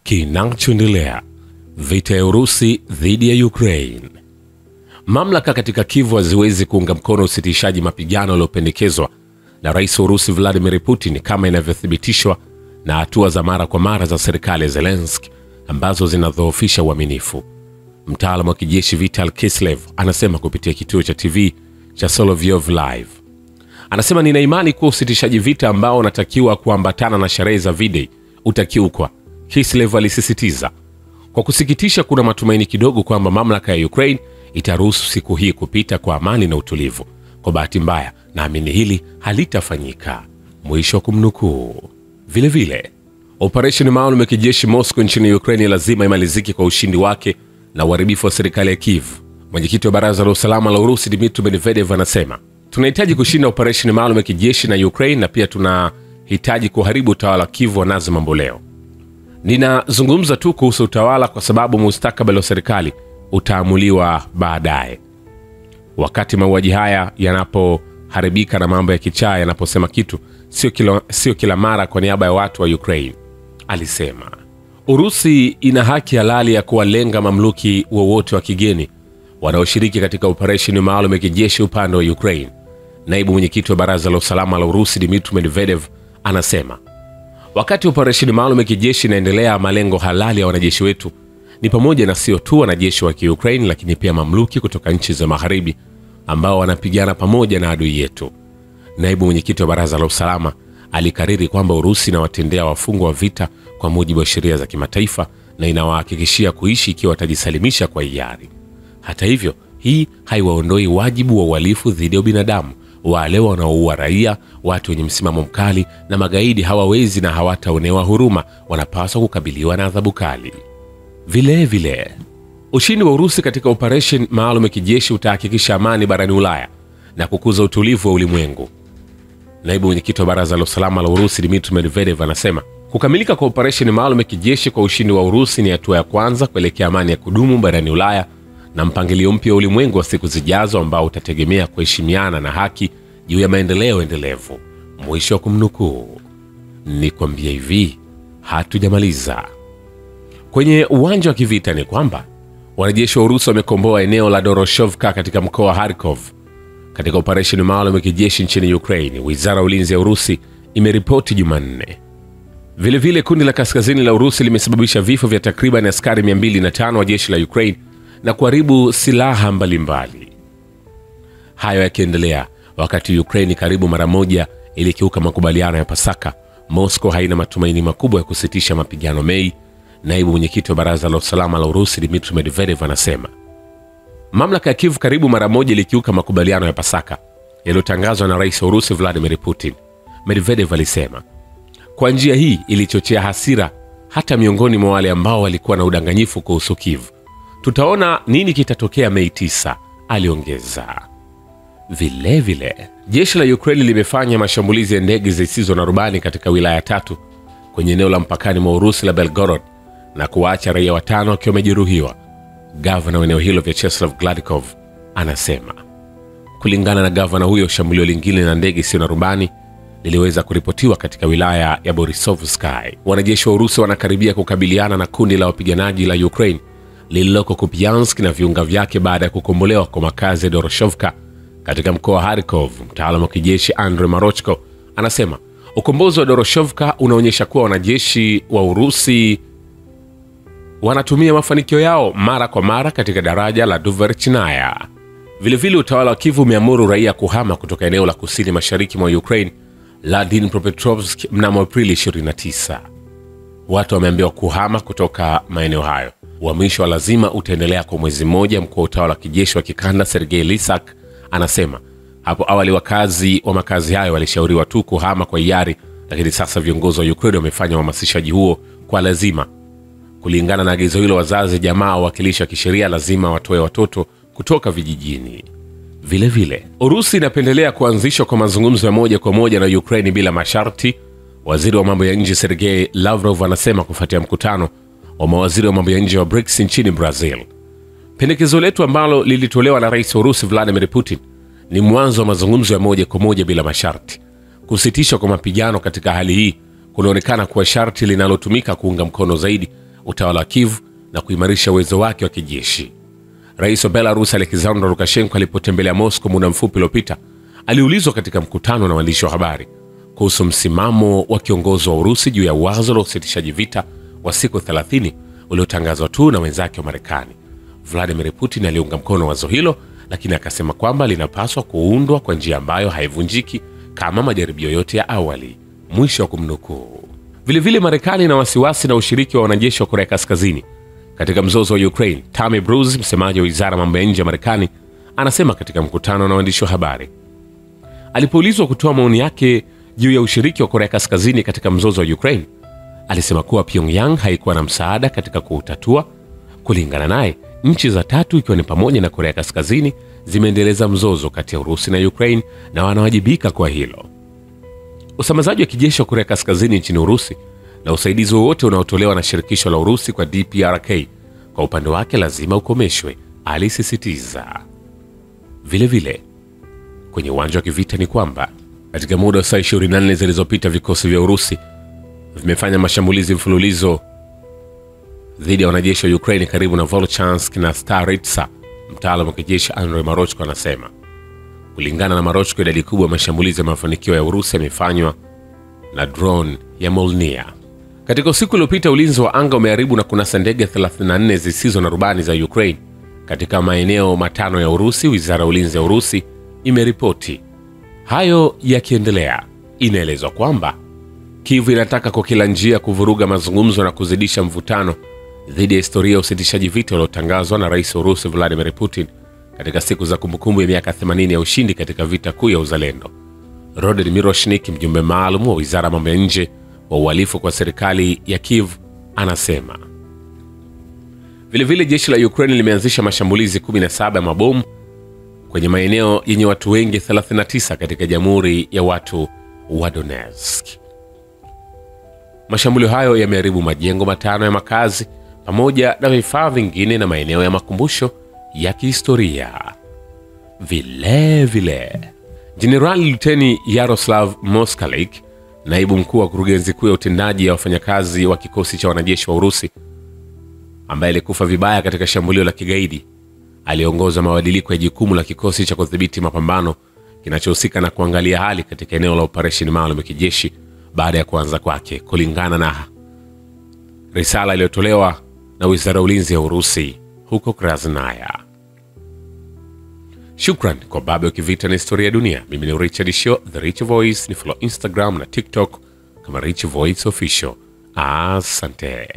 Kinachoendelea: vita ya Urusi dhidi ya Ukraine. Mamlaka katika Kyiv haziwezi kuunga mkono usitishaji mapigano uliopendekezwa na Rais wa Urusi Vladimir Putin, kama inavyothibitishwa na hatua za mara kwa mara za serikali ya Zelensky ambazo zinadhoofisha uaminifu. Mtaalamu wa kijeshi Vital Kislev anasema kupitia kituo cha TV cha Solovyov Live. Anasema, nina imani kuwa usitishaji vita ambao unatakiwa kuambatana na sherehe za V-Day utakiukwa. Kislev alisisitiza, kwa kusikitisha, kuna matumaini kidogo kwamba mamlaka ya Ukraine itaruhusu siku hii kupita kwa amani na utulivu. Kwa bahati mbaya, naamini hili halitafanyika. Mwisho wa kumnukuu. Vile vile, operesheni maalum ya kijeshi Moscow nchini Ukraine lazima imalizike kwa ushindi wake na uharibifu wa serikali ya Kyiv. Mwenyekiti wa Baraza la Usalama la Urusi Dmitry Medvedev anasema, tunahitaji kushinda operesheni maalum ya kijeshi na Ukraine, na pia tunahitaji kuharibu utawala wa Kyiv wa Nazi mamboleo. Ninazungumza tu kuhusu utawala kwa sababu mustakabali wa serikali utaamuliwa baadaye. Wakati mauaji haya yanapoharibika na mambo ya kichaa yanaposema kitu, sio kila mara kwa niaba ya watu wa Ukraine, alisema. Urusi ina haki halali ya kuwalenga mamluki wowote wa kigeni wanaoshiriki katika operesheni maalum ya kijeshi upande wa Ukraine. Naibu mwenyekiti wa Baraza la Usalama la Urusi Dmitry Medvedev anasema, wakati operesheni maalum ya kijeshi inaendelea, malengo halali ya wanajeshi wetu ni pamoja na sio tu wanajeshi wa Ukraine, lakini pia mamluki kutoka nchi za magharibi ambao wanapigana pamoja na adui yetu. Naibu mwenyekiti wa Baraza la Usalama alikariri kwamba Urusi inawatendea wafungwa wa vita kwa mujibu wa sheria za kimataifa na inawahakikishia kuishi ikiwa watajisalimisha kwa hiari. Hata hivyo, hii haiwaondoi wajibu wa uhalifu dhidi ya binadamu. Wale wanaoua raia, watu wenye msimamo mkali na magaidi hawawezi na hawataonewa huruma, wanapaswa kukabiliwa na adhabu kali. Vile vile, ushindi wa Urusi katika operation maalum ya kijeshi utahakikisha amani barani Ulaya na kukuza utulivu wa ulimwengu. Naibu mwenyekiti wa Baraza la Usalama la Urusi Dmitry Medvedev anasema, kukamilika kwa operation maalum ya kijeshi kwa ushindi wa Urusi ni hatua ya kwanza kuelekea amani ya kudumu barani Ulaya na mpangilio mpya wa ulimwengu wa siku zijazo ambao utategemea kuheshimiana na haki juu ya maendeleo endelevu. Mwisho wa kumnukuu. Nikwambia hivi, hatujamaliza. Kwenye uwanja wa kivita ni kwamba wanajeshi wa Urusi wamekomboa eneo la Doroshovka katika mkoa wa Kharkov katika operesheni maalum ya kijeshi nchini Ukraine, wizara ya ulinzi ya Urusi imeripoti Jumanne. Vile vile, kundi la kaskazini la Urusi limesababisha vifo vya takriban askari 205 wa jeshi la Ukraine na kuharibu silaha mbalimbali. Hayo yakiendelea wakati Ukraine karibu mara moja ilikiuka makubaliano ya Pasaka, Moscow haina matumaini makubwa ya kusitisha mapigano Mei. Naibu mwenyekiti wa Baraza la Usalama la Urusi Dmitry Medvedev anasema, mamlaka ya Kyiv karibu mara moja ilikiuka makubaliano ya Pasaka yaliyotangazwa na Rais wa Urusi Vladimir Putin. Medvedev alisema, kwa njia hii ilichochea hasira hata miongoni mwa wale ambao walikuwa na udanganyifu kuhusu Kyiv. Tutaona nini kitatokea Mei 9, aliongeza. Vile vile, jeshi la Ukraine limefanya mashambulizi ya ndege zisizo na rubani katika wilaya 3 kwenye eneo la mpakani mwa Urusi la Belgorod na kuwaacha raia 5 wakiwa wamejeruhiwa. Gavana wa eneo hilo Vyacheslav Gladkov anasema. Kulingana na gavana huyo, shambulio lingine na ndege isiyo na rubani liliweza kuripotiwa katika wilaya ya Borisovsky. Wanajeshi wa Urusi wanakaribia kukabiliana na kundi la wapiganaji la Ukraine lililoko Kupiansk na viunga vyake baada ya kukombolewa kwa makazi ya Doroshovka katika mkoa wa Kharkov. Mtaalamu wa kijeshi Andrei Marochko anasema, ukombozi wa Doroshovka unaonyesha kuwa wanajeshi wa Urusi wanatumia mafanikio yao mara kwa mara katika daraja la Duverchnaya. Vile vile, utawala wa Kyiv umeamuru raia kuhama kutoka eneo la kusini mashariki mwa Ukraine la Dnipropetrovsk mnamo Aprili 29. Watu wameambiwa kuhama kutoka maeneo hayo. Uhamisho wa lazima utaendelea kwa mwezi mmoja. Mkuu wa utawala wa kijeshi wa kikanda Sergei Lysak anasema, hapo awali wakazi wa makazi hayo walishauriwa tu kuhama kwa hiari, lakini sasa viongozi wa Ukraine wamefanya uhamasishaji huo kwa lazima. Kulingana na agizo hilo, wazazi, jamaa, wawakilishi wa kisheria lazima watoe watoto kutoka vijijini. Vile vile, Urusi inapendelea kuanzishwa kwa mazungumzo ya moja kwa moja na Ukraine bila masharti. Waziri wa mambo ya nje Sergei Lavrov anasema kufuatia mkutano wa mawaziri wa mambo ya nje wa BRICS nchini Brazil, pendekezo letu ambalo lilitolewa na Rais wa Urusi Vladimir Putin ni mwanzo wa mazungumzo ya moja kwa moja bila masharti. Kusitishwa kwa mapigano katika hali hii kunaonekana kuwa sharti linalotumika kuunga mkono zaidi utawala wa Kiev na kuimarisha uwezo wake wa kijeshi. Rais wa Belarus Alexander Lukashenko alipotembelea Moscow muda mfupi uliopita, aliulizwa katika mkutano na waandishi wa habari kuhusu msimamo wa kiongozi wa Urusi juu ya wazo la usitishaji vita wa siku 30 uliotangazwa tu na wenzake wa Marekani. Vladimir Putin aliunga mkono wazo hilo, lakini akasema kwamba linapaswa kuundwa kwa njia ambayo haivunjiki kama majaribio yote ya awali. Mwisho wa kumnukuu. Vilevile Marekani ina wasiwasi na ushiriki wa wanajeshi wa Korea Kaskazini katika mzozo wa Ukraine. Tammy Bruce, msemaji wa Wizara ya Mambo ya Nje ya Marekani, anasema katika mkutano na waandishi wa habari. Alipoulizwa kutoa maoni yake juu ya ushiriki wa Korea Kaskazini katika mzozo wa Ukraine, alisema kuwa Pyongyang haikuwa na msaada katika kuutatua. Kulingana naye, nchi za tatu ikiwa ni pamoja na Korea Kaskazini zimeendeleza mzozo kati ya Urusi na Ukraine na wanawajibika kwa hilo. Usambazaji wa kijeshi wa Korea Kaskazini nchini Urusi na usaidizi wowote unaotolewa na shirikisho la Urusi kwa DPRK kwa upande wake lazima ukomeshwe, alisisitiza. Vile kwenye uwanja wa kivita ni kwamba katika muda wa saa 24 zilizopita vikosi vya Urusi vimefanya mashambulizi mfululizo dhidi ya wanajeshi wa Ukraine karibu na Volchansk na Staritsa. Mtaalamu wa kijeshi Andrei Marochko anasema. Kulingana na Marochko, idadi kubwa ya mashambulizi ya mafanikio ya Urusi yamefanywa na drone ya Molnia. Katika usiku uliopita, ulinzi wa anga umeharibu na kunasa ndege 34 zisizo na rubani za Ukraine katika maeneo matano ya Urusi, Wizara ya Ulinzi ya Urusi imeripoti. Hayo yakiendelea, inaelezwa kwamba Kiev inataka kwa kila njia kuvuruga mazungumzo na kuzidisha mvutano dhidi ya historia ya usitishaji vita uliotangazwa na Rais wa Urusi Vladimir Putin katika siku za kumbukumbu ya miaka 80 ya ushindi katika vita kuu ya uzalendo. Rodin Miroshnik, mjumbe maalum wa Wizara ya Mambo ya Nje wa uhalifu kwa serikali ya Kiev, anasema. Vilevile jeshi la Ukraine limeanzisha mashambulizi 17 ya mabomu kwenye maeneo yenye watu wengi 39 katika Jamhuri ya Watu wa Donetsk. Mashambulio hayo yameharibu majengo matano ya makazi pamoja na vifaa vingine na maeneo ya makumbusho ya kihistoria. Vile Jenerali Luteni Yaroslav Moskalik, naibu mkuu wa kurugenzi kuu ya utendaji ya wafanyakazi wa kikosi cha wanajeshi wa Urusi ambaye alikufa vibaya katika shambulio la kigaidi, aliongoza mabadiliko ya jukumu la kikosi cha kudhibiti mapambano kinachohusika na kuangalia hali katika eneo la operesheni maalum ya kijeshi baada ya kuanza kwake, kulingana na risala iliyotolewa na Wizara ya Ulinzi ya Urusi huko Krasnaya. Shukran kwa Baba Kivita na Historia ya Dunia. Mimi ni Richard Shaw, The Rich Voice. Ni follow Instagram na TikTok kama Rich Voice Official. Asante.